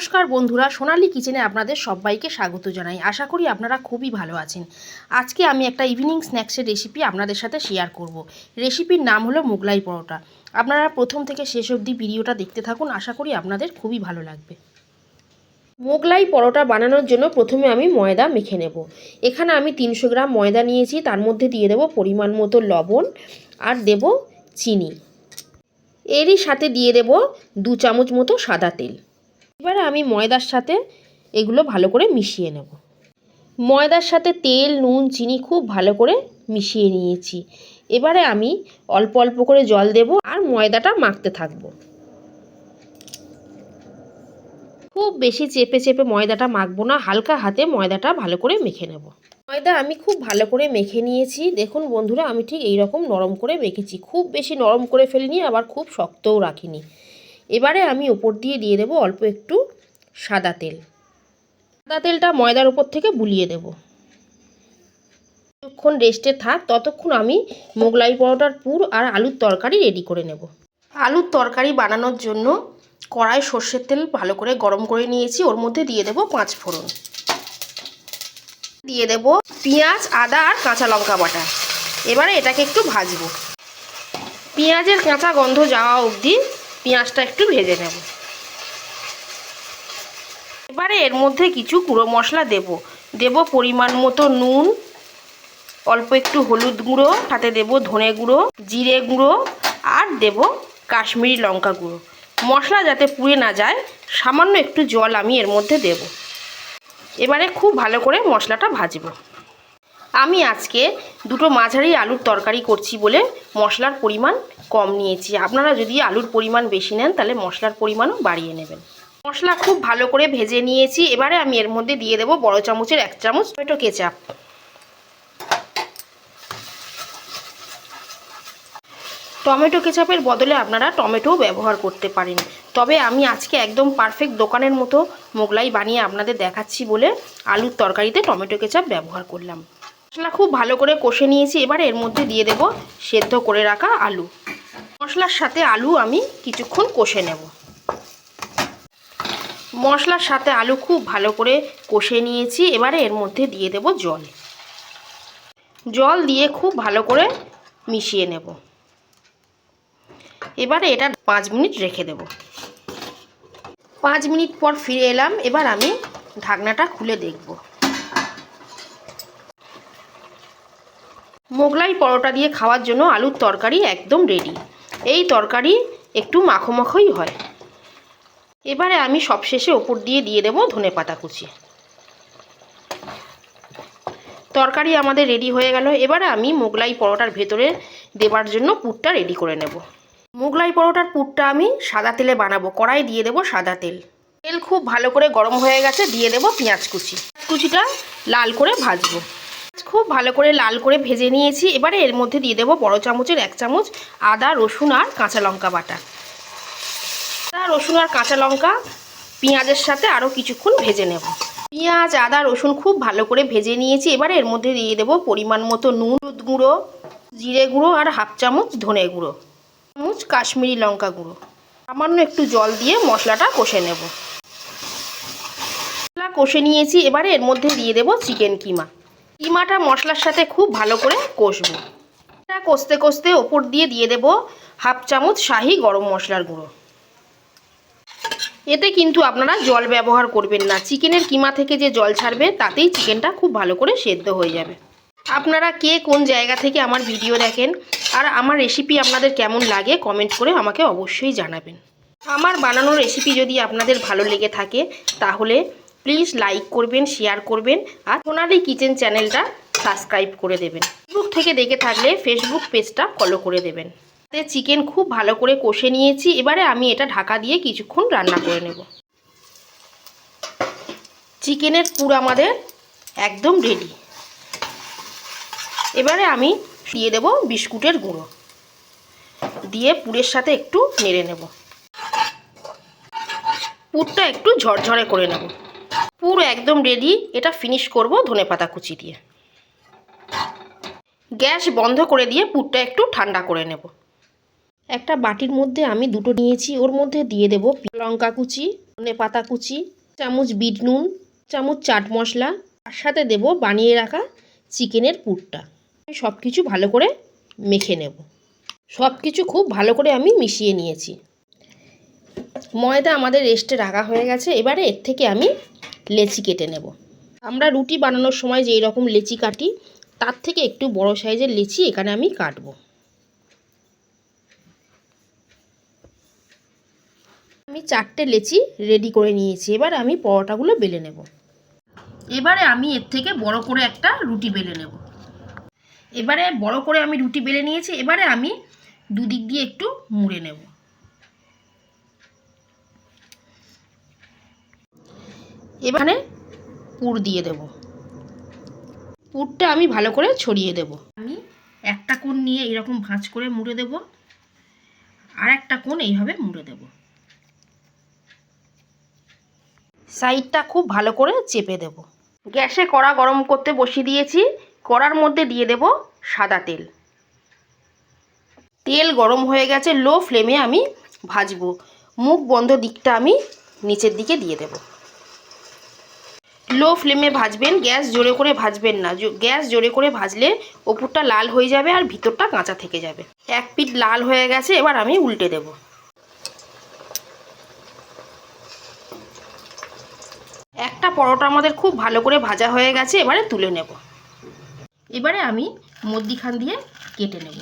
নমস্কার বন্ধুরা, সোনালী কিচেনে আপনাদের সবাইকে স্বাগত জানাই। আশা করি আপনারা খুবই ভালো আছেন। আজকে আমি একটা ইভিনিং স্ন্যাক্সের রেসিপি আপনাদের সাথে শেয়ার করব। রেসিপির নাম হলো মোগলাই পরোটা। আপনারা প্রথম থেকে শেষ অবধি ভিডিওটা দেখতে থাকুন, আশা করি আপনাদের খুবই ভালো লাগবে। মোগলাই পরোটা বানানোর জন্য প্রথমে আমি ময়দা মেখে নেব। এখানে আমি 300 গ্রাম ময়দা নিয়েছি, তার মধ্যে দিয়ে দেব পরিমাণ মতো লবণ আর দেব চিনি। এরই সাথে দিয়ে দেব 2 চামচ মতো সাদা তেল। এবারে আমি ময়দার সাথে এগুলো ভালো করে মিশিয়ে নেব। ময়দার সাথে তেল, নুন, চিনি খুব ভালো করে মিশিয়ে নিয়েছি। এবারে আমি অল্প অল্প করে জল দেব আর ময়দাটা মাখতে থাকব। খুব বেশি চেপে চেপে ময়দাটা মাখবো না, হালকা হাতে ময়দাটা ভালো করে মেখে নেব। ময়দা আমি খুব ভালো করে মেখে নিয়েছি। দেখুন বন্ধুরা, আমি ঠিক এই রকম নরম করে মেখেছি। খুব বেশি নরম করে ফেলিনি, আবার খুব শক্তও রাখিনি। এবারে আমি ওপর দিয়ে দেব অল্প একটু সাদা তেল। সাদা তেলটা ময়দার উপর থেকে বুলিয়ে দেব। যতক্ষণ রেস্টে থাক ততক্ষণ আমি মোগলাই পরোটার পুর আর আলুর তরকারি রেডি করে নেব। আলুর তরকারি বানানোর জন্য কড়াই সর্ষের তেল ভালো করে গরম করে নিয়েছি। ওর মধ্যে দিয়ে দেব 5 ফোড়ন, দিয়ে দেব পেঁয়াজ, আদা আর কাঁচা লঙ্কা বাটা। এবারে এটাকে একটু ভাজবো। পেঁয়াজের কাঁচা গন্ধ যাওয়া অবধি পেঁয়াজটা একটু ভেজে নেব। এবারে এর মধ্যে কিছু গুঁড়ো মশলা দেব পরিমাণ মতো নুন, অল্প একটু হলুদ গুঁড়ো, সাথে দেব ধনে গুঁড়ো, জিরে গুঁড়ো আর দেব কাশ্মীরি লঙ্কা গুঁড়ো। মশলা যাতে পুড়ে না যায় সামান্য একটু জল আমি এর মধ্যে দেব। এবারে খুব ভালো করে মশলাটা ভাজবো। আমি আজকে দুটো মাঝারি আলুর তরকারি করছি বলে মশলার পরিমাণ কম নিয়েছি। আপনারা যদি আলুর পরিমাণ বেশি নেন তাহলে মশলার পরিমাণও বাড়িয়ে নেবেন। মশলা খুব ভালো করে ভেজে নিয়েছি। এবারে আমি এর মধ্যে দিয়ে দেব বড় চামচের 1 চামচ টমেটো কেচাপ। টমেটো কেচাপের বদলে আপনারা টমেটোও ব্যবহার করতে পারেন, তবে আমি আজকে একদম পারফেক্ট দোকানের মতো মোগলাই বানিয়ে আপনাদের দেখাচ্ছি বলে আলুর তরকারিতে টমেটো কেচাপ ব্যবহার করলাম। মশলা খুব ভালো করে কষে নিয়েছি। এবারে এর মধ্যে দিয়ে দেব সেদ্ধ করে রাখা আলু। মশলার সাথে আলু আমি কিছুক্ষণ কষে নেব। মশলার সাথে আলু খুব ভালো করে কষে নিয়েছি। এবারে এর মধ্যে দিয়ে দেব জল। জল দিয়ে খুব ভালো করে মিশিয়ে নেব। এবারে এটা 5 মিনিট রেখে দেব। 5 মিনিট পর ফিরে এলাম। এবার আমি ঢাকনাটা খুলে দেখব। মোগলাই পরোটা দিয়ে খাওয়ার জন্য আলুর তরকারি একদম রেডি। এই তরকারি একটু মাখো মাখোই হয়। এবারে আমি সবশেষে ওপর দিয়ে দেব ধনেপাতা কুচি। তরকারি আমাদের রেডি হয়ে গেল। এবারে আমি মোগলাই পরোটার ভেতরে দেবার জন্য পুরটা রেডি করে নেব। মোগলাই পরোটার পুরটা আমি সাদা তেলে বানাবো। কড়াই দিয়ে দেব সাদা তেল। তেল খুব ভালো করে গরম হয়ে গেছে, দিয়ে দেব পেঁয়াজ কুচি। কুচিটা লাল করে ভাজবো। খুব ভালো করে লাল করে ভেজে নিয়েছি। এবারে এর মধ্যে দিয়ে দেব বড় চামচের 1 চামচ আদা, রসুন আর কাঁচা লঙ্কা বাটা। আদা, রসুন আর কাঁচা লঙ্কা পেঁয়াজের সাথে আরও কিছুক্ষণ ভেজে নেব। পেঁয়াজ, আদা, রসুন খুব ভালো করে ভেজে নিয়েছি। এবারে এর মধ্যে দিয়ে দেব পরিমাণ মতো নুন, হলুদ গুঁড়ো, জিরে গুঁড়ো আর 1/2 চামচ ধনে গুঁড়ো, চামচ কাশ্মীরি লঙ্কা গুঁড়ো। সামান্য একটু জল দিয়ে মশলাটা কষে নেব। মশলা কষে নিয়েছি। এবারে এর মধ্যে দিয়ে দেব চিকেন কিমা। কিমাটা মশলার সাথে খুব ভালো করে কষবো। এটা কষতে কষতে ওপর দিয়ে দেব 1/2 চামচ শাহি গরম মশলার গুঁড়ো। এতে কিন্তু আপনারা জল ব্যবহার করবেন না। চিকেনের কিমা থেকে যে জল ছাড়বে তাতেই চিকেনটা খুব ভালো করে সেদ্ধ হয়ে যাবে। আপনারা কে কোন জায়গা থেকে আমার ভিডিও দেখেন আর আমার রেসিপি আপনাদের কেমন লাগে কমেন্ট করে আমাকে অবশ্যই জানাবেন। আমার বানানো রেসিপি যদি আপনাদের ভালো লেগে থাকে তাহলে প্লিজ লাইক করবেন, শেয়ার করবেন আর সোনালী কিচেন চ্যানেলটা সাবস্ক্রাইব করে দেবেন। ফেসবুক থেকে দেখে থাকলে ফেসবুক পেজটা ফলো করে দেবেন। চিকেন খুব ভালো করে কষে নিয়েছি। এবারে আমি এটা ঢাকা দিয়ে কিছুক্ষণ রান্না করে নেব। চিকেনের পুর আমাদের একদম রেডি। এবারে আমি দিয়ে দেব বিস্কুটের গুঁড়ো, দিয়ে পুরের সাথে একটু নেড়ে নেব। পুরটা একটু ঝরঝরে করে নেব। পুর একদম রেডি। এটা ফিনিশ করব ধনেপাতা কুচি দিয়ে। গ্যাস বন্ধ করে দিয়ে পুরটা একটু ঠান্ডা করে নেব। একটা বাটির মধ্যে আমি দুটো নিয়েছি, ওর মধ্যে দিয়ে দেব লঙ্কা কুচি, ধনে পাতা কুচি, চামচ বিট নুন, চামচ চাট মশলা, তার সাথে দেব বানিয়ে রাখা চিকেনের পুরটা। আমি সব কিছু ভালো করে মেখে নেব। সব কিছু খুব ভালো করে আমি মিশিয়ে নিয়েছি। ময়দা আমাদের রেস্টে রাখা হয়ে গেছে। এবারে এর থেকে আমি লেচি কেটে নেব। আমরা রুটি বানানোর সময় যেই রকম লেচি কাটি তার থেকে একটু বড় সাইজের লেচি এখানে আমি কাটবো। আমি 4টে লেচি রেডি করে নিয়েছি। এবার আমি পরোটাগুলো বেলে নেব। এবারে আমি এর থেকে বড় করে একটা রুটি বেলে নেব। এবারে বড় করে আমি রুটি বেলে নিয়েছি। এবারে আমি দুদিক দিয়ে একটু মুড়ে নেব। এবারে পুর দিয়ে দেব। পুরটা আমি ভালো করে ছড়িয়ে দেব। আমি একটা কোণ নিয়ে এরকম ভাঁজ করে মুড়ে দেব, আর একটা কোণ এইভাবে মুড়ে দেব। সাইডটা খুব ভালো করে চেপে দেব। গ্যাসে কড়া গরম করতে বসিয়ে দিয়েছি। কড়ার মধ্যে দিয়ে দেব সাদা তেল। তেল গরম হয়ে গেছে। লো ফ্লেমে আমি ভাজবো। মুখ বন্ধ দিকটা আমি নিচের দিকে দিয়ে দেব। লো ফ্লেমে ভাজবেন, গ্যাস জোরে করে ভাজবেন না। গ্যাস জোরে করে ভাজলে ওপরটা লাল হয়ে যাবে আর ভিতরটা কাঁচা থেকে যাবে। এক পিঠ লাল হয়ে গেছে। এবার আমি উল্টে দেব। একটা পরোটা আমাদের খুব ভালো করে ভাজা হয়ে গেছে। এবারে তুলে নেব। এবারে আমি মধ্যিখান দিয়ে কেটে নেব।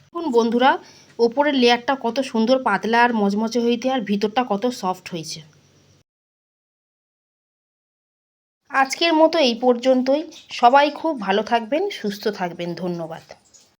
দেখুন বন্ধুরা, ওপরের লেয়ারটা কত সুন্দর পাতলা আর মচমচে হয়েছে, আর ভিতরটা কত সফট হয়েছে। আজকের মতো এই পর্যন্তই। সবাই খুব ভালো থাকবেন, সুস্থ থাকবেন। ধন্যবাদ।